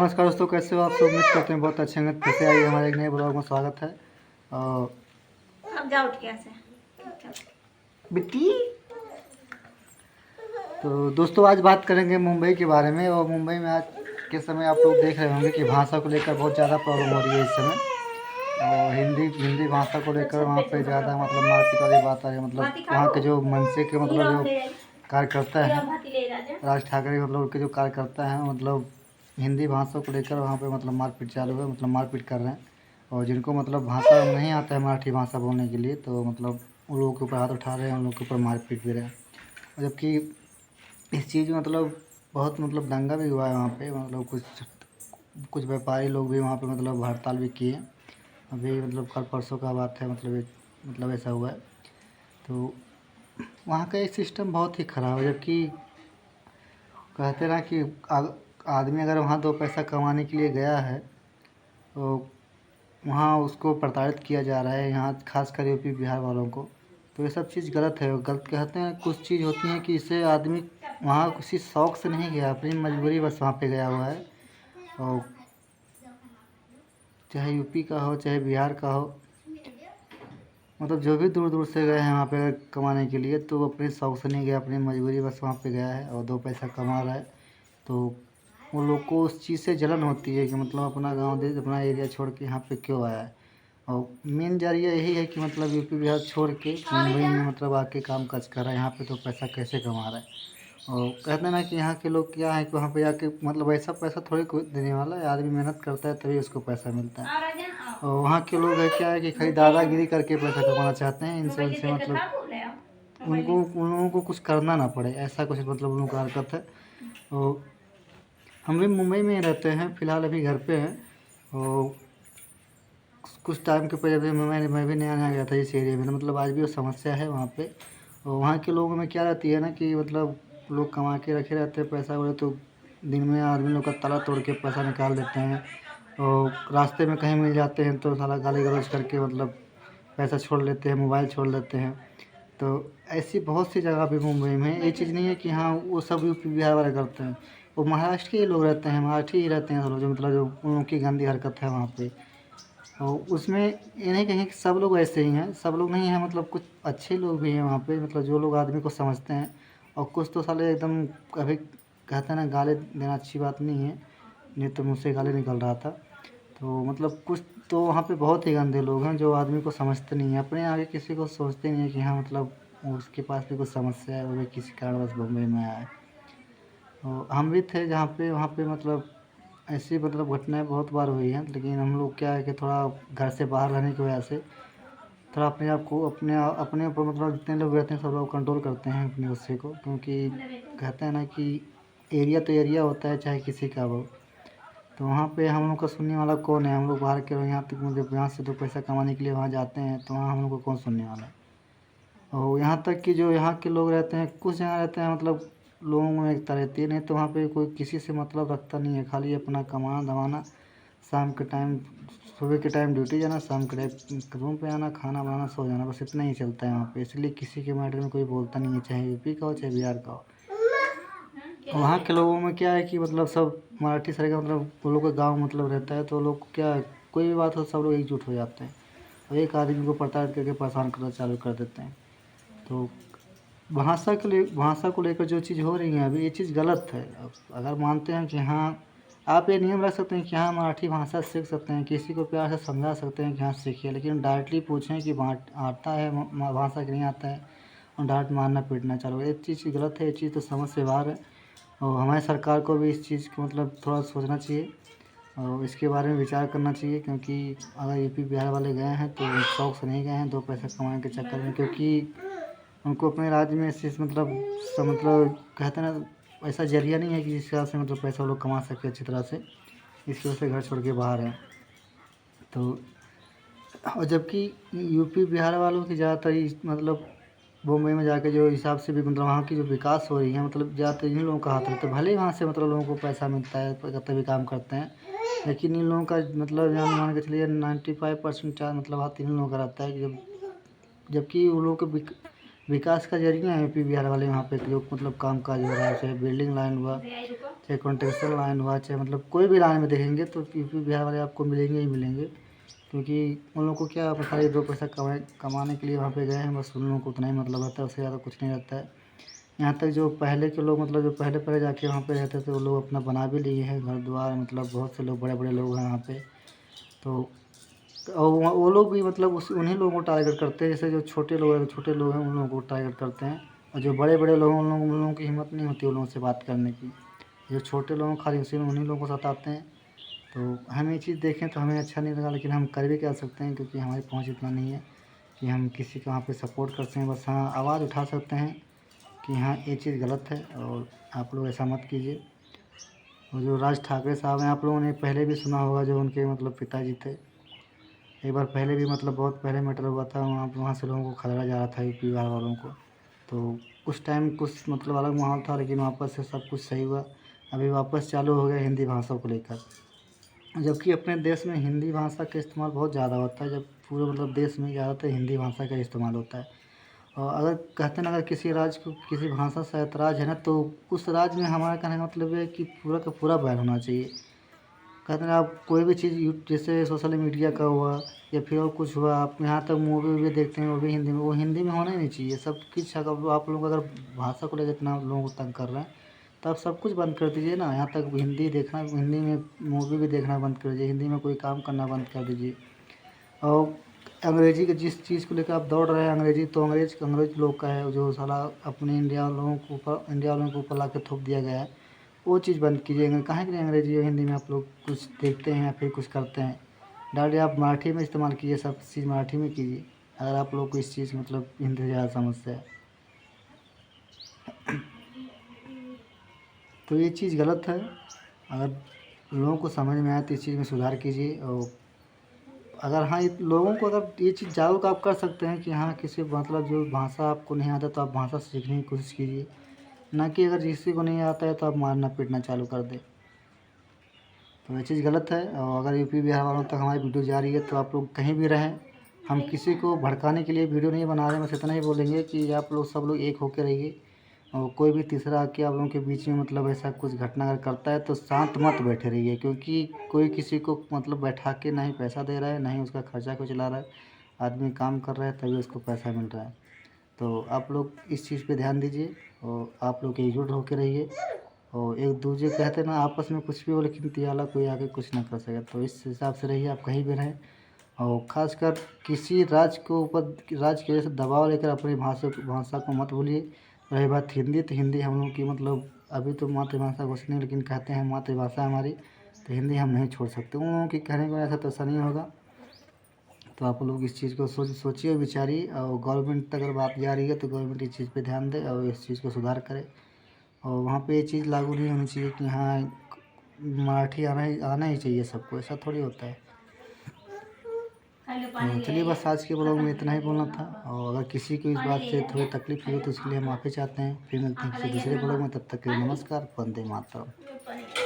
नमस्कार दोस्तों, कैसे हो आप सब। उम्मीद करते हैं बहुत अच्छे होंगे। फिर से आइए हमारे एक नए ब्लॉग में स्वागत है। और अब जाओ उठ के ऐसे बिट्टी। तो दोस्तों आज बात करेंगे मुंबई के बारे में। और मुंबई में आज के समय आप लोग देख रहे होंगे कि भाषा को लेकर बहुत ज़्यादा प्रॉब्लम हो रही है इस समय। और हिंदी भाषा को लेकर वहाँ पे ज़्यादा मतलब मारपीट वाली बात आ रही है। मतलब वहाँ के जो मनसे के मतलब जो कार्यकर्ता हैं, राज ठाकरे मतलब उनके जो कार्यकर्ता हैं, मतलब हिंदी भाषा को लेकर वहाँ पे मतलब मारपीट चालू है, मतलब मारपीट कर रहे हैं। और जिनको मतलब भाषा नहीं आता है मराठी भाषा बोलने के लिए, तो मतलब उन लोगों के ऊपर हाथ उठा रहे हैं, उन लोगों के ऊपर मारपीट भी रहे हैं। जबकि इस चीज़ में मतलब बहुत मतलब दंगा भी हुआ है वहाँ पे। मतलब कुछ व्यापारी लोग भी वहाँ पे मतलब हड़ताल भी किए। अभी मतलब कल परसों का बात है, मतलब ऐसा हुआ है। तो वहाँ का एक सिस्टम बहुत ही ख़राब है। जबकि कहते ना कि आदमी अगर वहाँ दो पैसा कमाने के लिए गया है तो वहाँ उसको प्रताड़ित किया जा रहा है, यहाँ खासकर यूपी बिहार वालों को। तो ये सब चीज़ गलत है। गलत कहते हैं, कुछ चीज़ होती हैं कि इससे आदमी वहाँ किसी शौक़ से नहीं गया, अपनी मजबूरी बस वहाँ पे गया हुआ है। और चाहे यूपी का हो चाहे बिहार का हो, मतलब जो भी दूर दूर से गए हैं वहाँ पे कमाने के लिए, तो वो अपने शौक़ से नहीं गया, अपनी मजबूरी बस वहाँ पे गया है और दो पैसा कमा रहा है। तो वो लोग को उस चीज़ से जलन होती है कि मतलब अपना गांव देश अपना एरिया छोड़ के यहाँ पे क्यों आया है। और मेन जरिया यही है कि मतलब यूपी बिहार छोड़ के मुंबई में मतलब आके काम काज कर रहा है, यहाँ पे तो पैसा कैसे कमा रहा है। और कहते हैं ना कि यहाँ के लोग क्या है कि वहाँ पे आके मतलब ऐसा पैसा थोड़ी कोई देने वाला है, आदमी मेहनत करता है तभी उसको पैसा मिलता है। और वहाँ के लोग है क्या है कि खाली दादागिरी करके पैसा कमाना चाहते हैं, इनसे उनसे मतलब उन लोगों को कुछ करना ना पड़े, ऐसा कुछ मतलब उन लोगों का हरकत है। और हम भी मुंबई में ही रहते हैं, फ़िलहाल अभी घर पे हैं। और कुछ टाइम के पहले मैं भी नया गया था इस एरिया में, तो मतलब आज भी वो समस्या है वहाँ पे। और वहाँ के लोगों में क्या रहती है ना कि मतलब लोग कमा के रखे रहते हैं पैसा वगैरह, तो दिन में आदमी लोग का ताला तोड़ के पैसा निकाल देते हैं। और रास्ते में कहीं मिल जाते हैं तो साला गाली गलौज करके मतलब पैसा छोड़ लेते हैं, मोबाइल छोड़ लेते हैं। तो ऐसी बहुत सी जगह पे मुंबई में ये चीज़ नहीं है कि हाँ वो सब यूपी बिहार वाले करते हैं। वो महाराष्ट्र के ही लोग रहते हैं, मराठी ही रहते हैं सब लोग, जो मतलब जो उन लोगों की गंदी हरकत है वहाँ पे। और उसमें ये नहीं कहेंगे कि सब लोग ऐसे ही हैं, सब लोग नहीं हैं, मतलब कुछ अच्छे लोग भी हैं वहाँ पे, मतलब जो लोग आदमी को समझते हैं। और कुछ तो साले एकदम कभी कहते हैं ना गाली देना अच्छी बात नहीं है, नहीं तो मुझसे गाली निकल रहा था। तो मतलब कुछ तो वहाँ पे बहुत ही गंदे लोग हैं जो आदमी को समझते नहीं हैं, अपने आगे किसी को सोचते नहीं है कि हाँ मतलब उसके पास भी कुछ समस्या है, वो भी किसी कारणवश बम्बई में आया है। और हम भी थे जहाँ पे वहाँ पे मतलब ऐसी मतलब घटनाएं बहुत बार हुई हैं। लेकिन हम लोग क्या है कि थोड़ा घर से बाहर रहने की वजह से थोड़ा अपने आप को अपने ऊपर मतलब जितने लोग रहते हैं सब लोग कंट्रोल करते हैं अपने गुस्से को। क्योंकि कहते हैं ना कि एरिया तो एरिया होता है चाहे किसी का हो। तो वहाँ पे हम लोग का सुनने वाला कौन है। हम लोग बाहर के यहाँ तक मतलब यहाँ से दो पैसा कमाने के लिए वहाँ जाते हैं, तो वहाँ हम लोग को कौन सुनने वाला है। और यहाँ तक कि जो यहाँ के लोग रहते हैं, कुछ जगह रहते हैं मतलब लोगों में एकता रहती है, नहीं तो वहाँ पे कोई किसी से मतलब रखता नहीं है, खाली अपना कमाना दमाना, शाम के टाइम सुबह के टाइम ड्यूटी जाना, शाम के टाइम रूम पे आना, खाना बनाना, सो जाना, बस इतना ही चलता है वहाँ पे। इसलिए किसी के मैटर में कोई बोलता नहीं है, चाहे यूपी का हो चाहे बिहार का हो। और वहाँ के लोगों में क्या है कि मतलब सब मराठी सारे का मतलब वो लोग का गाँव मतलब रहता है, तो लोग क्या है कोई भी बात हो सब लोग एकजुट हो जाते हैं और एक आदमी को प्रताड़ित करके परेशान करना चालू कर देते हैं। तो भाषा को लेकर जो चीज़ हो रही है अभी, ये चीज़ गलत है। अब अगर मानते हैं कि हाँ आप ये नियम रख सकते हैं कि हाँ मराठी भाषा सीख सकते हैं, किसी को प्यार से समझा सकते हैं कि हाँ सीखिए, लेकिन डायरेक्टली पूछें कि आता है भाषा कि नहीं आता है और डांट मारना पीटना चालू, ये चीज़ गलत है। ये चीज़ तो समझ से बाहर है। और हमारी सरकार को भी इस चीज़ को मतलब थोड़ा सोचना चाहिए और इसके बारे में विचार करना चाहिए। क्योंकि अगर यूपी बिहार वाले गए हैं तो शौक से नहीं गए हैं दो पैसा कमाने के चक्कर में, क्योंकि उनको अपने राज्य में ऐसे मतलब कहते हैं ना ऐसा जरिया नहीं है कि जिस हिसाब से मतलब पैसा वो लोग कमा सके अच्छी तरह से, इसकी वजह से घर छोड़ के बाहर हैं। तो और जबकि यूपी बिहार वालों की ज़्यादातर मतलब मुंबई में जाके जो हिसाब से भी मतलब वहाँ की जो विकास हो रही है, मतलब ज़्यादातर इन लोगों का हाथ रहता है। भले ही वहाँ से मतलब लोगों को पैसा मिलता है, तभी काम करते हैं, लेकिन इन लोगों का मतलब यहाँ मान के चलिए 95% मतलब हाथ इन लोगों का रहता है कि जबकि उन लोगों के विकास का जरिया है यूपी बिहार वाले। वहाँ पे जो मतलब काम काज हो रहा है, चाहे बिल्डिंग लाइन हुआ, चाहे कॉन्ट्रेक्चुअल लाइन हुआ, चाहे मतलब कोई भी लाइन में देखेंगे तो यूपी बिहार वाले आपको मिलेंगे ही मिलेंगे। क्योंकि उन लोगों को क्या पता है, 2 पैसा कमाने के लिए वहाँ पे गए हैं, बस उन लोगों को उतना ही मतलब रहता है, उससे ज़्यादा कुछ नहीं रहता है। यहाँ तक जो पहले के लोग मतलब जो पहले पहले जाके वहाँ पे रहते थे वो लोग अपना बना भी लिए हैं घर द्वार, मतलब बहुत से लोग बड़े बड़े लोग हैं वहाँ पे। तो और वो लोग भी मतलब उस उन्हीं लोगों को टारगेट करते हैं, जैसे जो छोटे लोग हैं उन लोगों को टारगेट करते हैं। और जो बड़े बड़े लोग हैं उन लोगों की हिम्मत नहीं होती उन लोगों से बात करने की। जो छोटे लोग खाली उन्हीं लोगों को सताते हैं। तो हम ये चीज़ देखें तो हमें अच्छा नहीं लगा, लेकिन हम कर भी क्या सकते हैं, क्योंकि हमारी पहुँच इतना नहीं है कि हम किसी का वहाँ पे सपोर्ट कर सकें। बस हाँ, आवाज़ उठा सकते हैं कि हाँ ये चीज़ गलत है और आप लोग ऐसा मत कीजिए। और जो राज ठाकरे साहब हैं, आप लोगों ने पहले भी सुना होगा, जो उनके मतलब पिताजी थे, एक बार पहले भी मतलब बहुत पहले मैटर हुआ था, वहाँ से लोगों को खदेड़ा जा रहा था यूपी बिहार वालों को। तो उस टाइम कुछ मतलब अलग माहौल था, लेकिन वापस से सब कुछ सही हुआ। अभी वापस चालू हो गया हिंदी भाषा को लेकर, जबकि अपने देश में हिंदी भाषा का इस्तेमाल बहुत ज़्यादा होता है। जब पूरे मतलब देश में ज़्यादातर हिंदी भाषा का इस्तेमाल होता है। और अगर कहते हैं ना, अगर किसी राज्य को किसी भाषा से ऐतराज़ है ना, तो उस राज्य में हमारा कहने का मतलब है कि पूरा का पूरा बैन होना चाहिए। कहते हैं आप कोई भी चीज़ जैसे सोशल मीडिया का हुआ या फिर और कुछ हुआ, आप यहाँ तक मूवी वूवी देखते हैं वो भी हिंदी में, वो हिंदी में होना ही नहीं चाहिए। सब कुछ अगर आप लोग अगर भाषा को लेकर इतना लोगों को तंग कर रहे हैं, तो आप सब कुछ बंद कर दीजिए ना। यहाँ तक हिंदी देखना, हिंदी में मूवी भी देखना बंद कर दीजिए, हिंदी में कोई काम करना बंद कर दीजिए। और अंग्रेज़ी के जिस चीज़ को लेकर आप दौड़ रहे हैं, अंग्रेज़ी तो अंग्रेज लोग का है, जो साला अपने इंडिया वालों के ऊपर ला के थोप दिया गया है। वो चीज़ बंद कीजिए। काहे के लिए अंग्रेज़ी और हिंदी में आप लोग कुछ देखते हैं या फिर कुछ करते हैं? डायरेक्ट आप मराठी में इस्तेमाल कीजिए, सब चीज़ मराठी में कीजिए, अगर आप लोग को इस चीज़ मतलब हिंदी से ज़्यादा समस्या है। तो ये चीज़ गलत है। अगर लोगों को समझ में आए तो इस चीज़ में सुधार कीजिए। और अगर हाँ, लोगों को अगर ये चीज़ जागरूक आप कर सकते हैं कि हाँ, किसी मतलब जो भाषा आपको नहीं आता तो आप भाषा सीखने की कोशिश कीजिए, ना कि अगर किसी को नहीं आता है तो आप मारना पीटना चालू कर दें। तो ये चीज़ गलत है। और अगर यूपी बिहार वालों तक हमारी वीडियो जा रही है तो आप लोग कहीं भी रहें, हम किसी को भड़काने के लिए वीडियो नहीं बना रहे हैं। बस इतना ही बोलेंगे कि आप लोग सब लोग एक होकर रहिए। और कोई भी तीसरा आके आप लोगों के बीच में मतलब ऐसा कुछ घटना अगर करता है तो शांत मत बैठे रहिए, क्योंकि कोई किसी को मतलब बैठा के ना ही पैसा दे रहा है, ना ही उसका खर्चा को चला रहा है। आदमी काम कर रहा है तभी उसको पैसा मिल रहा है। तो आप लोग इस चीज़ पे ध्यान दीजिए और आप लोग एकजुट होकर रहिए। और एक दूसरे कहते हैं ना, आपस में कुछ भी हो लेकिन तियाला कोई आगे कुछ ना कर सके। तो इस हिसाब से रहिए, आप कहीं भी रहें। और ख़ासकर किसी राज्य के ऊपर, राज्य की वजह से दबाव लेकर अपनी भाषा को मत भूलिए। रही बात हिंदी, तो हिंदी हम लोग की मतलब अभी तो मातृभाषा कुछ नहीं, लेकिन कहते हैं मातृभाषा हमारी, तो हिंदी हम नहीं छोड़ सकते। उन लोगों की कहने की वजह से तो ऐसा नहीं होगा। तो आप लोग इस चीज़ को सोचिए और विचारिए। और गवर्नमेंट तक अगर बात जा रही है तो गवर्नमेंट इस चीज़ पे ध्यान दे और इस चीज़ को सुधार करे। और वहाँ पे ये चीज़ लागू नहीं होनी चाहिए कि हाँ, मराठी आना ही चाहिए सबको, ऐसा थोड़ी होता है। तो चलिए, बस आज के ब्लॉग में इतना ही बोलना था। और अगर किसी को इस बात से थोड़ी तकलीफ हुई तो उसके लिए हम माफ़ी चाहते हैं। फिर मिलते हैं किसी दूसरे ब्लॉग में, तब तक के लिए नमस्कार, वंदे मातरम।